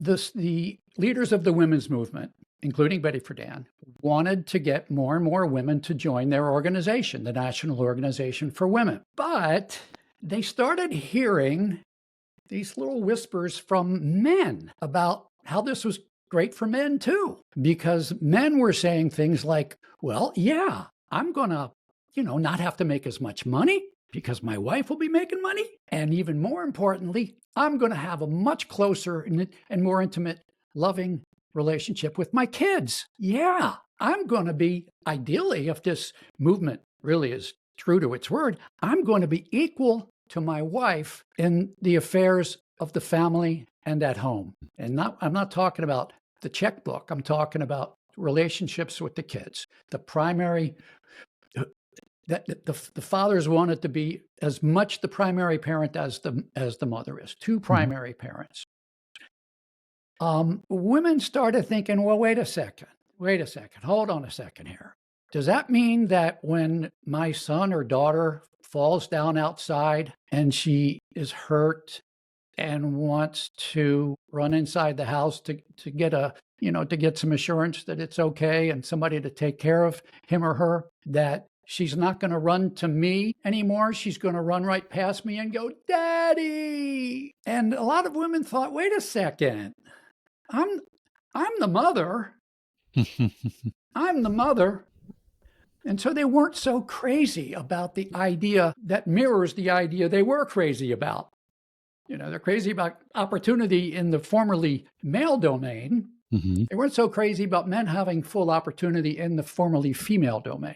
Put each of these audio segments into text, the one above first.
the leaders of the women's movement, including Betty Friedan, wanted to get more and more women to join their organization, the National Organization for Women. But they started hearing these little whispers from men about how this was great for men too, because men were saying things like, well, yeah, I'm going to, not have to make as much money because my wife will be making money. And even more importantly, I'm going to have a much closer and more intimate, loving relationship with my kids. Yeah, I'm going to be, ideally, if this movement really is true to its word, I'm going to be equal to my wife in the affairs of the family and at home. And I'm not talking about the checkbook. I'm talking about relationships with the kids. The primary, the fathers wanted to be as much the primary parent as the mother is. Two primary parents. Women started thinking, well, wait a second, hold on a second here. Does that mean that when my son or daughter falls down outside and she is hurt and wants to run inside the house to get to get some assurance that it's okay and somebody to take care of him or her, that she's not going to run to me anymore? She's going to run right past me and go, Daddy. And a lot of women thought, wait a second, I'm the mother. I'm the mother. And so they weren't so crazy about the idea that mirrors the idea they were crazy about. They're crazy about opportunity in the formerly male domain. They weren't so crazy about men having full opportunity in the formerly female domain.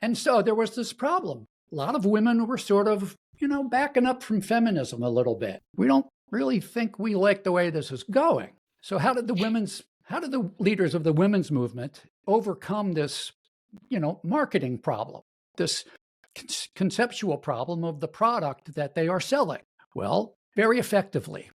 And so there was this problem. A lot of women were sort of, backing up from feminism a little bit. We don't really think we like the way this is going. So how did the leaders of the women's movement overcome this, marketing problem, this conceptual problem of the product that they are selling? Well, very effectively.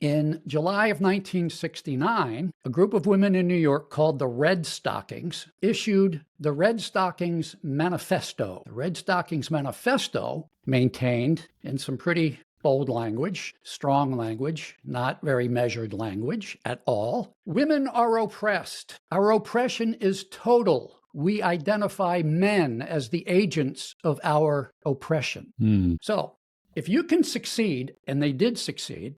In July of 1969, a group of women in New York called the Red Stockings issued the Red Stockings Manifesto. The Red Stockings Manifesto maintained, in some pretty bold language, strong language, not very measured language at all, women are oppressed. Our oppression is total. We identify men as the agents of our oppression. So if you can succeed, and they did succeed,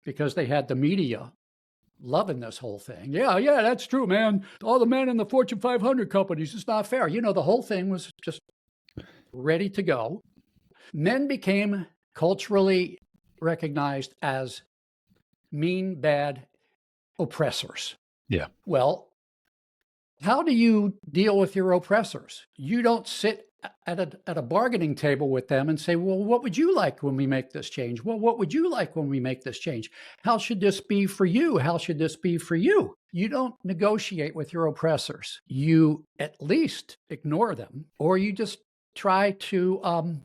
because they had the media loving this whole thing. Yeah, that's true, man. All the men in the Fortune 500 companies, it's not fair. The whole thing was just ready to go. Men became culturally recognized as mean, bad oppressors. Yeah. Well, how do you deal with your oppressors? You don't sit at a bargaining table with them and say, well, what would you like when we make this change? Well, what would you like when we make this change? How should this be for you? How should this be for you? You don't negotiate with your oppressors. You at least ignore them, or you just try to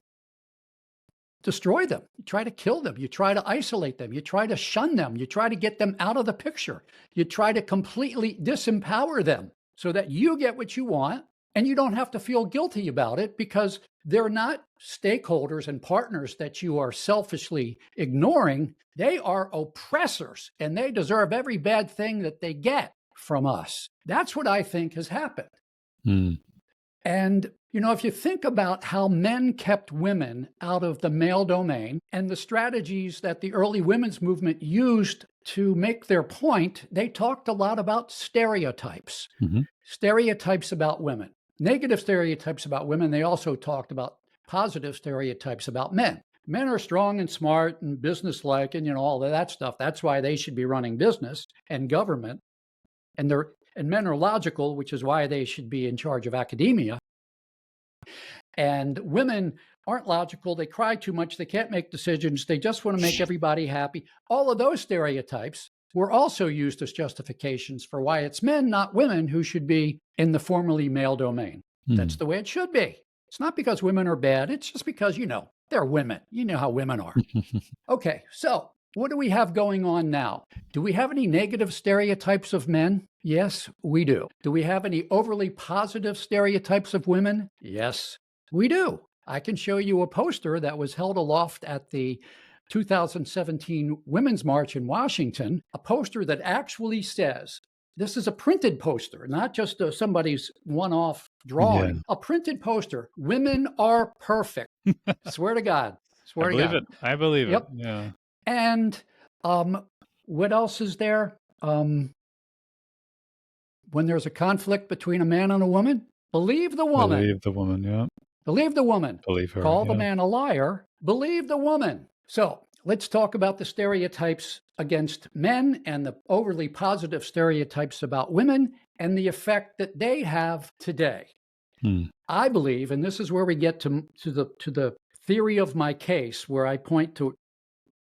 destroy them. You try to kill them. You try to isolate them. You try to shun them. You try to get them out of the picture. You try to completely disempower them so that you get what you want. And you don't have to feel guilty about it because they're not stakeholders and partners that you are selfishly ignoring. They are oppressors, and they deserve every bad thing that they get from us. That's what I think has happened. And, if you think about how men kept women out of the male domain and the strategies that the early women's movement used to make their point, they talked a lot about stereotypes, stereotypes about women. Negative stereotypes about women. They also talked about positive stereotypes about men. Men are strong and smart and businesslike and, all of that stuff. That's why they should be running business and government. And men are logical, which is why they should be in charge of academia. And women aren't logical. They cry too much. They can't make decisions. They just want to make everybody happy. All of those stereotypes were also used as justifications for why it's men, not women, who should be in the formerly male domain. That's the way it should be. It's not because women are bad. It's just because, they're women. You know how women are. Okay, so what do we have going on now? Do we have any negative stereotypes of men? Yes, we do. Do we have any overly positive stereotypes of women? Yes, we do. I can show you a poster that was held aloft at the 2017 Women's March in Washington, a poster that actually says, this is a printed poster, not just somebody's one-off drawing, a printed poster, women are perfect. Swear to God. Swear to God. I believe Yep. it. Yeah. And what else is there? When there's a conflict between a man and a woman, believe the woman. Believe the woman, yeah. Believe the woman. Believe her. Call the man a liar. Believe the woman. So let's talk about the stereotypes against men and the overly positive stereotypes about women and the effect that they have today. I believe, and this is where we get to the theory of my case, where I point to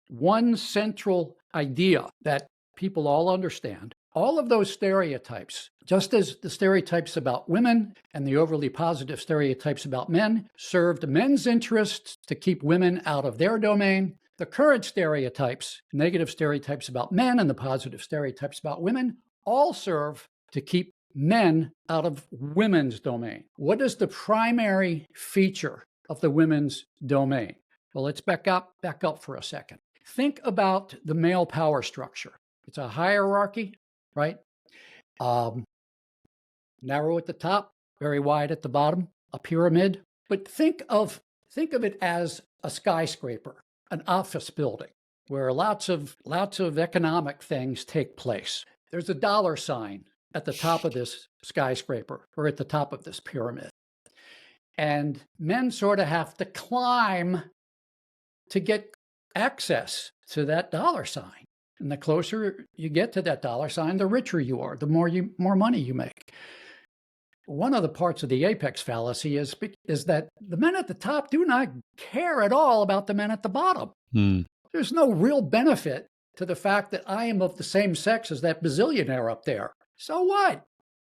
one central idea that people all understand. All of those stereotypes, just as the stereotypes about women and the overly positive stereotypes about men served men's interests to keep women out of their domain, the current stereotypes, negative stereotypes about men and the positive stereotypes about women, all serve to keep men out of women's domain. What is the primary feature of the women's domain? Well, let's back up for a second. Think about the male power structure. It's a hierarchy, right? Narrow at the top, very wide at the bottom, a pyramid. But think of it as a skyscraper, an office building, where lots of economic things take place. There's a dollar sign at the top of this skyscraper or at the top of this pyramid. And men sort of have to climb to get access to that dollar sign. And the closer you get to that dollar sign, the richer you are, the more money you make. One of the parts of the apex fallacy is that the men at the top do not care at all about the men at the bottom. There's no real benefit to the fact that I am of the same sex as that bazillionaire up there. So what?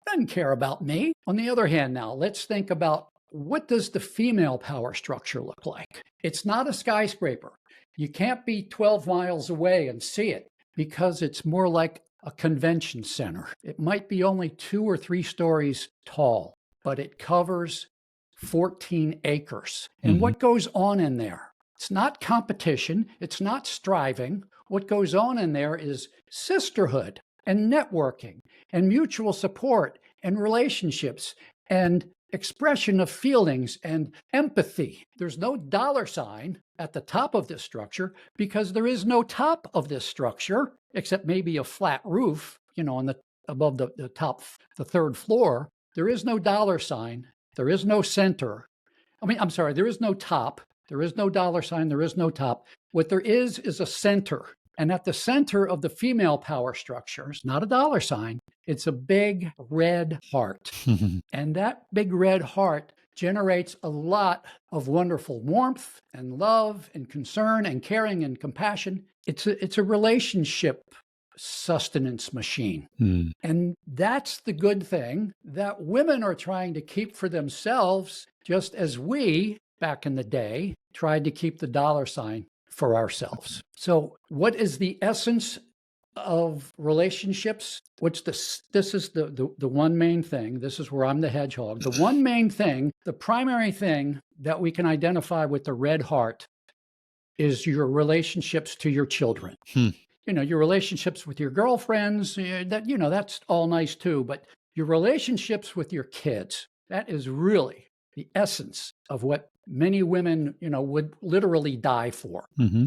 Doesn't care about me. On the other hand, now let's think about, what does the female power structure look like? It's not a skyscraper. You can't be 12 miles away and see it, because it's more like a convention center. It might be only 2 or 3 stories tall, but it covers 14 acres. And what goes on in there? It's not competition. It's not striving. What goes on in there is sisterhood and networking and mutual support and relationships and expression of feelings and empathy. There's no dollar sign at the top of this structure because there is no top of this structure, except maybe a flat roof, above the top, the 3rd floor. There is no dollar sign. There is no center. There is no top. There is no dollar sign. There is no top. What there is a center. And at the center of the female power structure is not a dollar sign. It's a big red heart. And that big red heart generates a lot of wonderful warmth and love and concern and caring and compassion. It's a relationship sustenance machine. And that's the good thing that women are trying to keep for themselves, just as we, back in the day, tried to keep the dollar sign for ourselves. So what is the essence of relationships? This is the one main thing. This is where I'm the hedgehog. The one main thing, the primary thing that we can identify with the red heart is your relationships to your children. Your relationships with your girlfriends, that's all nice too, but your relationships with your kids, that is really the essence of what many women, would literally die for.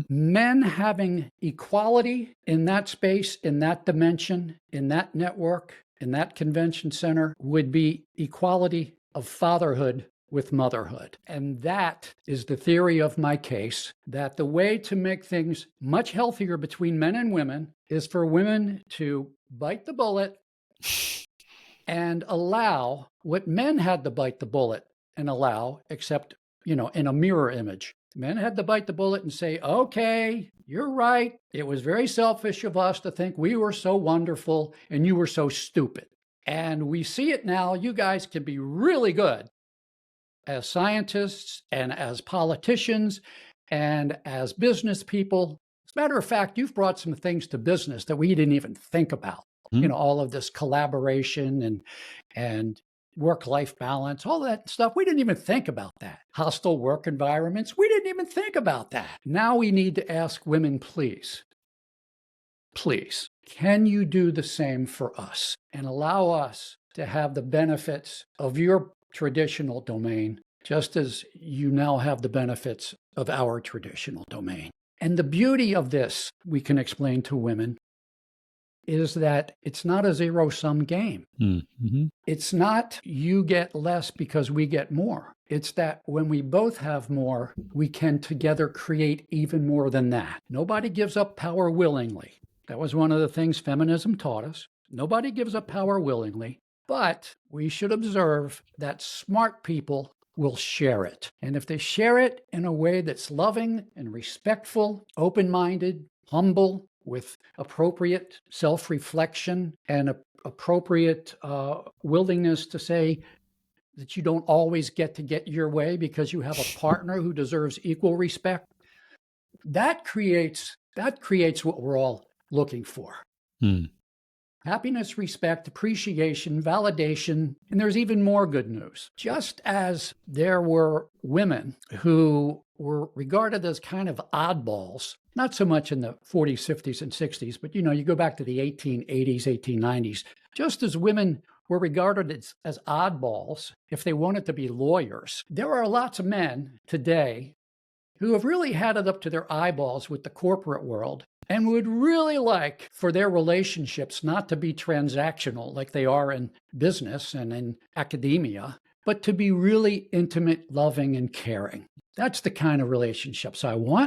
Men having equality in that space, in that dimension, in that network, in that convention center would be equality of fatherhood with motherhood. And that is the theory of my case, that the way to make things much healthier between men and women is for women to bite the bullet and allow what men had to bite the bullet and allow, except in a mirror image. Men had to bite the bullet and say, okay, you're right. It was very selfish of us to think we were so wonderful and you were so stupid. And we see it now. You guys can be really good as scientists and as politicians and as business people. As a matter of fact, you've brought some things to business that we didn't even think about. All of this collaboration and work-life balance, all that stuff. We didn't even think about that. Hostile work environments, we didn't even think about that. Now we need to ask women, please, can you do the same for us and allow us to have the benefits of your traditional domain, just as you now have the benefits of our traditional domain? And the beauty of this, we can explain to women, is that it's not a zero-sum game. Mm-hmm. It's not you get less because we get more. It's that when we both have more, we can together create even more than that. Nobody gives up power willingly. That was one of the things feminism taught us. Nobody gives up power willingly, but we should observe that smart people will share it. And if they share it in a way that's loving and respectful, open-minded, humble, with appropriate self-reflection and appropriate willingness to say that you don't always get your way because you have a partner who deserves equal respect, that creates what we're all looking for. Happiness, respect, appreciation, validation, and there's even more good news. Just as there were women who were regarded as kind of oddballs, not so much in the 40s, 50s, and 60s, but you go back to the 1880s, 1890s, just as women were regarded as oddballs if they wanted to be lawyers, there are lots of men today who have really had it up to their eyeballs with the corporate world and would really like for their relationships not to be transactional like they are in business and in academia, but to be really intimate, loving, and caring. That's the kind of relationships I want.